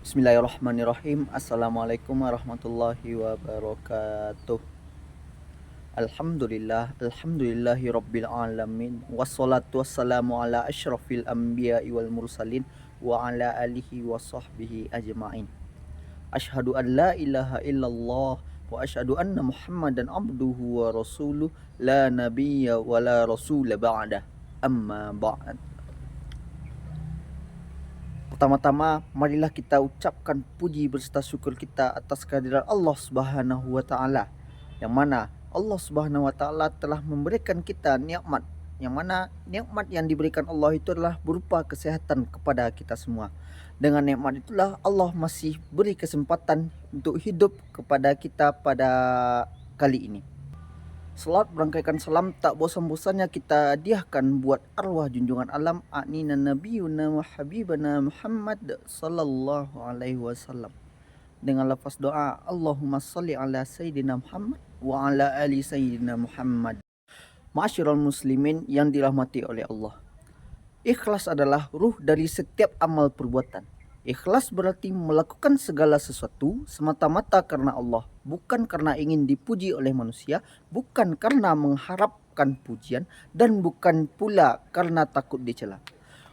Bismillahirrahmanirrahim. Assalamualaikum warahmatullahi wabarakatuh. Alhamdulillahi rabbil alamin. Wassalatu wassalamu ala asyrafil anbiya'i wal mursalin wa ala alihi wa sahbihi ajma'in. Asyhadu an la ilaha illallah wa asyhadu anna Muhammadan abduhu wa rasuluh la nabiyya wa la rasula ba'dah. Amma ba'd. Pertama-tama, marilah kita ucapkan puji berserta syukur kita atas kehadiran Allah Subhanahu wa taala. Yang mana Allah Subhanahu wa taala telah memberikan kita nikmat. Yang mana nikmat yang diberikan Allah itu adalah berupa kesehatan kepada kita semua. Dengan nikmat itulah Allah masih beri kesempatan untuk hidup kepada kita pada kali ini. Salat berangkaikan salam tak bosan-bosannya kita hadiahkan buat arwah junjungan alam A'nina Nabiyuna wa Habibana Muhammad sallallahu alaihi wasallam. Dengan lafaz doa Allahumma salli ala Sayyidina Muhammad wa ala ali Sayyidina Muhammad. Ma'asyiral muslimin yang dirahmati oleh Allah. Ikhlas adalah ruh dari setiap amal perbuatan. Ikhlas berarti melakukan segala sesuatu semata-mata karena Allah, bukan karena ingin dipuji oleh manusia, bukan karena mengharapkan pujian, dan bukan pula karena takut dicela.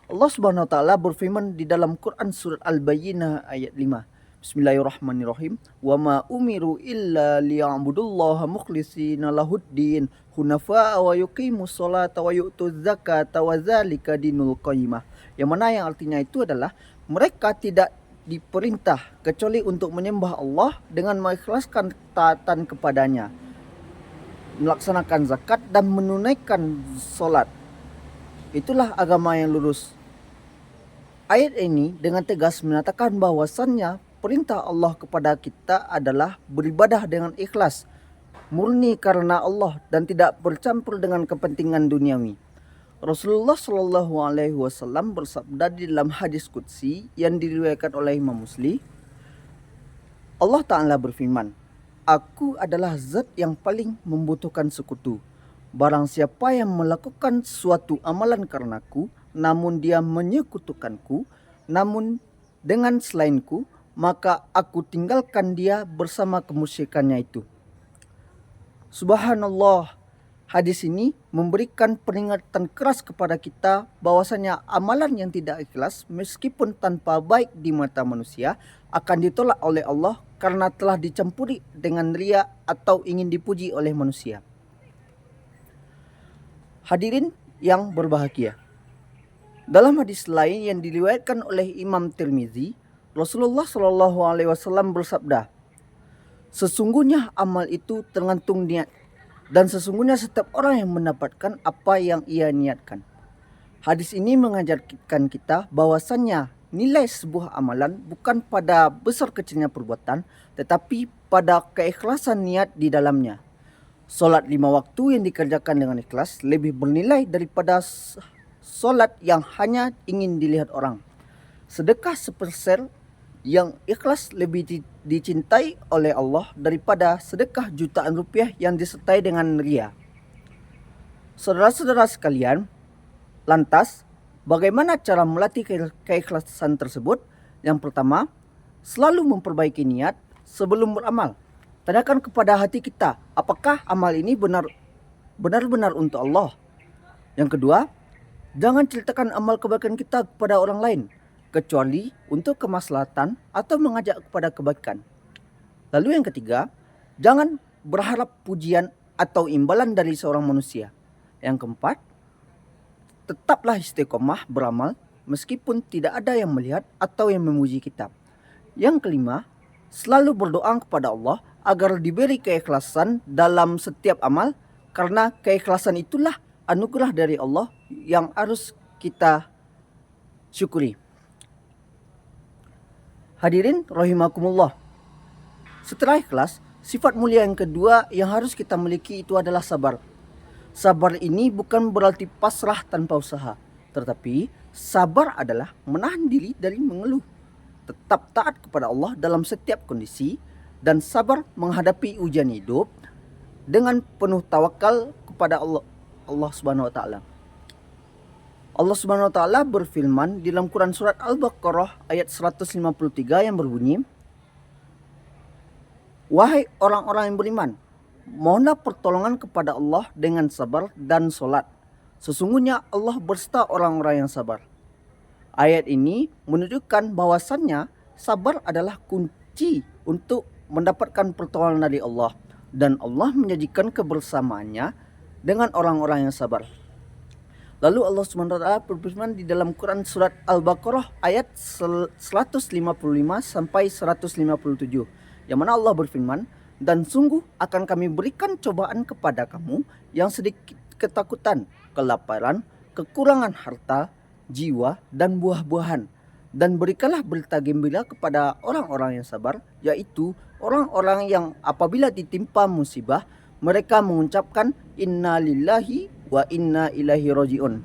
Allah Subhanahu wa taala berfirman di dalam Quran surat Al-Bayyinah ayat 5. Bismillahirrahmanirrahim. Wa ma umiru illa liya'budullaha mukhlishina lahuddin hunafa'a wa yuqimus sholata wa yu'tuz zakata wa dzalika dinul qayyimah. Yang mana yang artinya itu adalah mereka tidak diperintah kecuali untuk menyembah Allah dengan mengikhlaskan taatan kepadanya, melaksanakan zakat dan menunaikan solat. Itulah agama yang lurus. Ayat ini dengan tegas menyatakan bahwasannya perintah Allah kepada kita adalah beribadah dengan ikhlas, murni karena Allah dan tidak bercampur dengan kepentingan duniawi. Rasulullah Shallallahu Alaihi Wasallam bersabda di dalam hadis qudsi yang diriwayatkan oleh Imam Muslim. Allah Ta'ala berfirman, Aku adalah zat yang paling membutuhkan sekutu. Barang siapa yang melakukan suatu amalan karenaku, namun dia menyekutukanku, namun dengan selainku, maka aku tinggalkan dia bersama kemusyrikannya itu. Subhanallah. Hadis ini memberikan peringatan keras kepada kita bahwasanya amalan yang tidak ikhlas meskipun tanpa baik di mata manusia akan ditolak oleh Allah karena telah dicampuri dengan riya atau ingin dipuji oleh manusia. Hadirin yang berbahagia. Dalam hadis lain yang diriwayatkan oleh Imam Tirmizi, Rasulullah Shallallahu alaihi wasallam bersabda, "Sesungguhnya amal itu tergantung niat. Dan sesungguhnya setiap orang yang mendapatkan apa yang ia niatkan." Hadis ini mengajarkan kita bahwasannya nilai sebuah amalan bukan pada besar kecilnya perbuatan, tetapi pada keikhlasan niat di dalamnya. Solat 5 waktu yang dikerjakan dengan ikhlas lebih bernilai daripada solat yang hanya ingin dilihat orang. Sedekah seperser yang ikhlas lebih dicintai oleh Allah daripada sedekah jutaan rupiah yang disertai dengan riya. Saudara-saudara sekalian, lantas bagaimana cara melatih keikhlasan tersebut? Yang pertama, selalu memperbaiki niat sebelum beramal. Tanyakan kepada hati kita, apakah amal ini benar-benar untuk Allah? Yang kedua, jangan ceritakan amal kebaikan kita kepada orang lain, kecuali untuk kemaslahatan atau mengajak kepada kebaikan. Lalu yang ketiga, jangan berharap pujian atau imbalan dari seorang manusia. Yang keempat, tetaplah istiqomah beramal meskipun tidak ada yang melihat atau yang memuji kita. Yang kelima, selalu berdoa kepada Allah agar diberi keikhlasan dalam setiap amal, karena keikhlasan itulah anugerah dari Allah yang harus kita syukuri. Hadirin rahimakumullah. Setelah ikhlas, sifat mulia yang kedua yang harus kita miliki itu adalah sabar. Sabar ini bukan berarti pasrah tanpa usaha, tetapi sabar adalah menahan diri dari mengeluh, tetap taat kepada Allah dalam setiap kondisi, dan sabar menghadapi ujian hidup dengan penuh tawakal kepada Allah Subhanahu wa taala. Allah Subhanahu wa taala berfirman di dalam Quran surat Al-Baqarah ayat 153 yang berbunyi, "Wahai orang-orang yang beriman, mohonlah pertolongan kepada Allah dengan sabar dan solat. Sesungguhnya Allah berserta orang-orang yang sabar." Ayat ini menunjukkan bahwasannya sabar adalah kunci untuk mendapatkan pertolongan dari Allah, dan Allah menjanjikan kebersamaannya dengan orang-orang yang sabar. Lalu Allah SWT berfirman di dalam Quran surat Al-Baqarah ayat 155 sampai 157, yang mana Allah berfirman, "Dan sungguh akan kami berikan cobaan kepada kamu yang sedikit ketakutan, kelaparan, kekurangan harta, jiwa, dan buah-buahan. Dan berikanlah berita gembira kepada orang-orang yang sabar, yaitu orang-orang yang apabila ditimpa musibah, mereka mengucapkan inna lillahi wa inna ilaihi rajiun.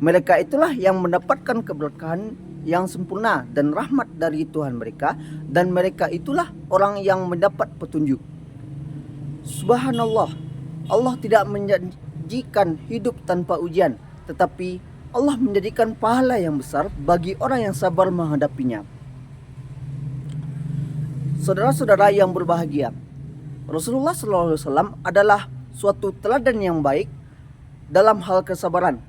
Mereka itulah yang mendapatkan keberkahan yang sempurna dan rahmat dari Tuhan mereka, dan mereka itulah orang yang mendapat petunjuk." Subhanallah, Allah tidak menjanjikan hidup tanpa ujian, tetapi Allah menjadikan pahala yang besar bagi orang yang sabar menghadapinya. Saudara-saudara yang berbahagia, Rasulullah SAW adalah suatu teladan yang baik dalam hal kesabaran.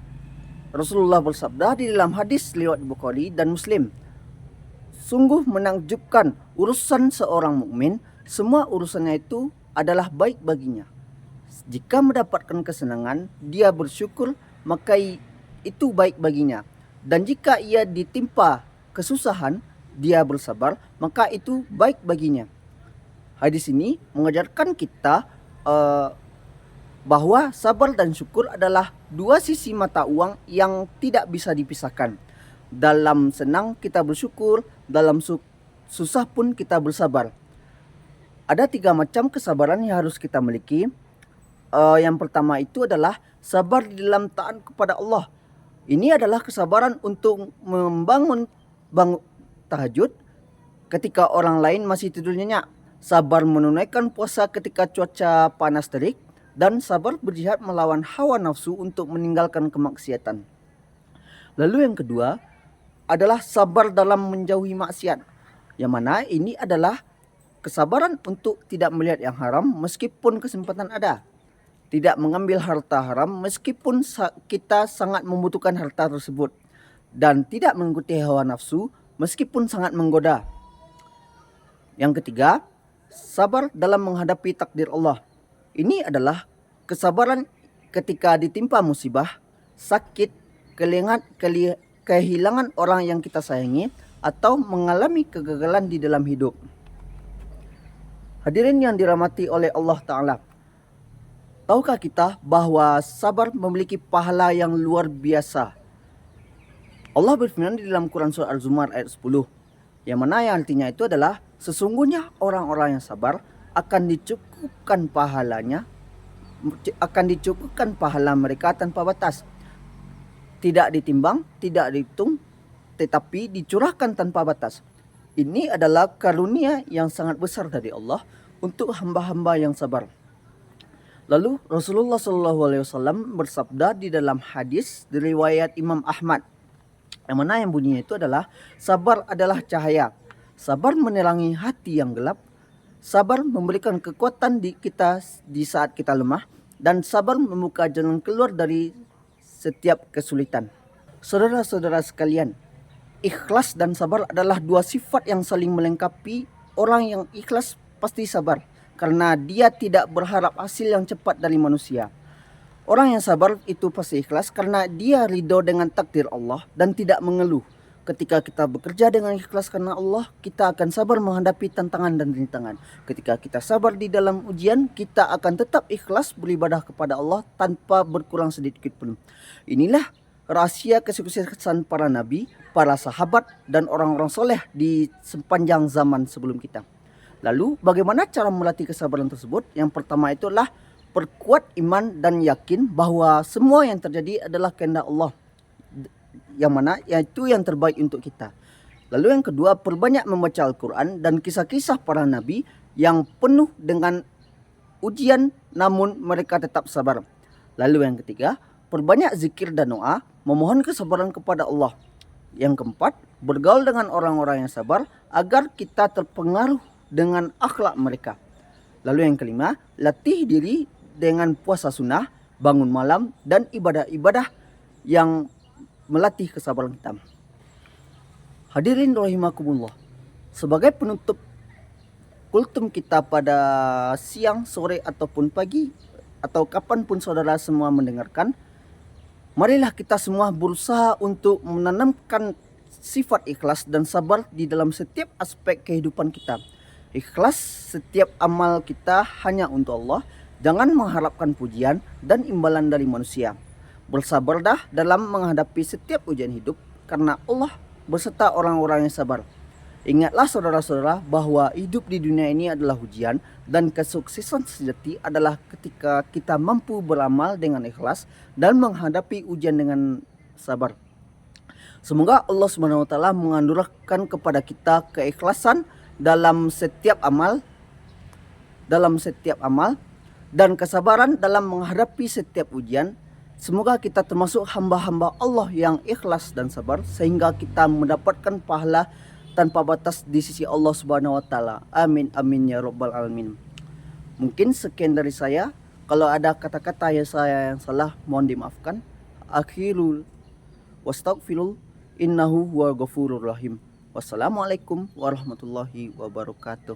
Rasulullah bersabda di dalam hadis riwayat Bukhari dan Muslim, "Sungguh menakjubkan urusan seorang mukmin, semua urusannya itu adalah baik baginya. Jika mendapatkan kesenangan, dia bersyukur, maka itu baik baginya. Dan jika ia ditimpa kesusahan, dia bersabar, maka itu baik baginya." Hadis ini mengajarkan kita bahwa sabar dan syukur adalah dua sisi mata uang yang tidak bisa dipisahkan. Dalam senang kita bersyukur, dalam susah pun kita bersabar. Ada 3 macam kesabaran yang harus kita miliki. Yang pertama itu adalah sabar di dalam taat kepada Allah. Ini adalah kesabaran untuk membangun tahajud ketika orang lain masih tidur nyenyak, sabar menunaikan puasa ketika cuaca panas terik, dan sabar berjihad melawan hawa nafsu untuk meninggalkan kemaksiatan. Lalu yang kedua adalah sabar dalam menjauhi maksiat, yang mana ini adalah kesabaran untuk tidak melihat yang haram meskipun kesempatan ada, tidak mengambil harta haram meskipun kita sangat membutuhkan harta tersebut, dan tidak mengikuti hawa nafsu meskipun sangat menggoda. Yang ketiga, sabar dalam menghadapi takdir Allah. Ini adalah kesabaran ketika ditimpa musibah, sakit, kehilangan orang yang kita sayangi, atau mengalami kegagalan di dalam hidup. Hadirin yang dirahmati oleh Allah Ta'ala, tahukah kita bahwa sabar memiliki pahala yang luar biasa? Allah berfirman di dalam Quran surah Al-Zumar ayat 10, yang mana yang artinya itu adalah, sesungguhnya orang-orang yang sabar akan dicukupkan pahala mereka tanpa batas. Tidak ditimbang, tidak dihitung, tetapi dicurahkan tanpa batas. Ini adalah karunia yang sangat besar dari Allah untuk hamba-hamba yang sabar. Lalu Rasulullah SAW bersabda di dalam hadis riwayat Imam Ahmad, yang mana yang bunyinya itu adalah, sabar adalah cahaya, sabar menerangi hati yang gelap, sabar memberikan kekuatan kita di saat kita lemah, dan sabar membuka jalan keluar dari setiap kesulitan. Saudara-saudara sekalian, ikhlas dan sabar adalah dua sifat yang saling melengkapi. Orang yang ikhlas pasti sabar, karena dia tidak berharap hasil yang cepat dari manusia. Orang yang sabar itu pasti ikhlas karena dia ridho dengan takdir Allah dan tidak mengeluh. Ketika kita bekerja dengan ikhlas karena Allah, kita akan sabar menghadapi tantangan dan rintangan. Ketika kita sabar di dalam ujian, kita akan tetap ikhlas beribadah kepada Allah tanpa berkurang sedikit pun. Inilah rahasia kesuksesan para nabi, para sahabat, dan orang-orang soleh di sepanjang zaman sebelum kita. Lalu bagaimana cara melatih kesabaran tersebut? Yang pertama itulah perkuat iman dan yakin bahwa semua yang terjadi adalah kehendak Allah, yang mana yaitu yang terbaik untuk kita. Lalu yang kedua, perbanyak membaca Al-Quran dan kisah-kisah para nabi yang penuh dengan ujian namun mereka tetap sabar. Lalu yang ketiga, perbanyak zikir dan doa, memohon kesabaran kepada Allah. Yang keempat, bergaul dengan orang-orang yang sabar agar kita terpengaruh dengan akhlak mereka. Lalu yang kelima, latih diri dengan puasa sunnah, bangun malam, dan ibadah-ibadah yang melatih kesabaran kita. Hadirin rahimakumullah, sebagai penutup kultum kita pada siang, sore, ataupun pagi, atau kapanpun saudara semua mendengarkan, marilah kita semua berusaha untuk menanamkan sifat ikhlas dan sabar di dalam setiap aspek kehidupan kita. Ikhlas setiap amal kita hanya untuk Allah, jangan mengharapkan pujian dan imbalan dari manusia. Bersabarlah dalam menghadapi setiap ujian hidup, karena Allah beserta orang-orang yang sabar. Ingatlah saudara-saudara bahwa hidup di dunia ini adalah ujian, dan kesuksesan sejati adalah ketika kita mampu beramal dengan ikhlas dan menghadapi ujian dengan sabar. Semoga Allah SWT menganugerahkan kepada kita keikhlasan dalam setiap amal dan kesabaran dalam menghadapi setiap ujian. Semoga kita termasuk hamba-hamba Allah yang ikhlas dan sabar, sehingga kita mendapatkan pahala tanpa batas di sisi Allah Subhanahu wa taala. Amin amin ya rabbal alamin. Mungkin sekian dari saya. Kalau ada kata-kata yang salah, mohon dimaafkan. Akhirul wastaghfirul innahu huwal ghafurur rahim. Wassalamualaikum warahmatullahi wabarakatuh.